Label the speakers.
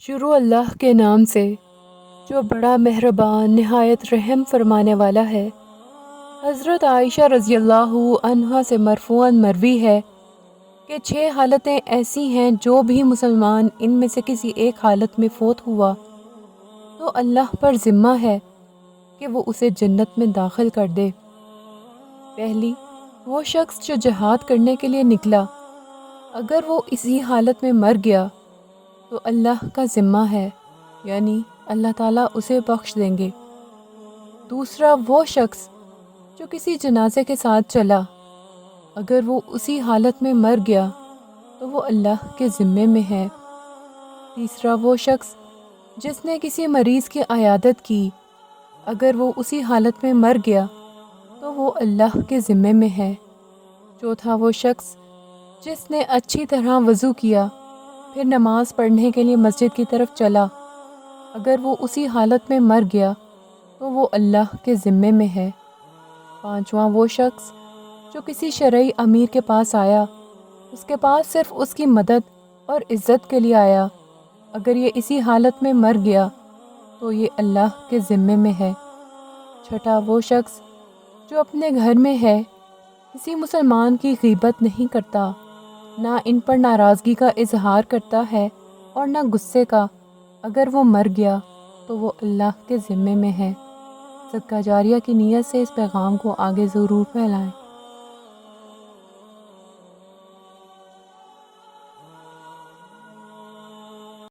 Speaker 1: شروع اللہ کے نام سے جو بڑا مہربان نہایت رحم فرمانے والا ہے۔ حضرت عائشہ رضی اللہ عنہا سے مرفوعاً مروی ہے کہ 6 حالتیں ایسی ہیں جو بھی مسلمان ان میں سے کسی ایک حالت میں فوت ہوا تو اللہ پر ذمہ ہے کہ وہ اسے جنت میں داخل کر دے۔ پہلی، وہ شخص جو جہاد کرنے کے لیے نکلا، اگر وہ اسی حالت میں مر گیا تو اللہ کا ذمہ ہے، یعنی اللہ تعالیٰ اسے بخش دیں گے۔ دوسرا، وہ شخص جو کسی جنازے کے ساتھ چلا، اگر وہ اسی حالت میں مر گیا تو وہ اللہ کے ذمے میں ہے۔ تیسرا، وہ شخص جس نے کسی مریض کی عیادت کی، اگر وہ اسی حالت میں مر گیا تو وہ اللہ کے ذمے میں ہے۔ چوتھا، وہ شخص جس نے اچھی طرح وضو کیا پھر نماز پڑھنے کے لیے مسجد کی طرف چلا، اگر وہ اسی حالت میں مر گیا تو وہ اللہ کے ذمے میں ہے۔ پانچواں، وہ شخص جو کسی شرعی امیر کے پاس آیا، اس کے پاس صرف اس کی مدد اور عزت کے لیے آیا، اگر یہ اسی حالت میں مر گیا تو یہ اللہ کے ذمے میں ہے۔ چھٹا، وہ شخص جو اپنے گھر میں ہے، کسی مسلمان کی غیبت نہیں کرتا، نہ ان پر ناراضگی کا اظہار کرتا ہے اور نہ غصے کا، اگر وہ مر گیا تو وہ اللہ کے ذمے میں ہے۔ صدقہ جاریہ کی نیت سے اس پیغام کو آگے ضرور پھیلائیں۔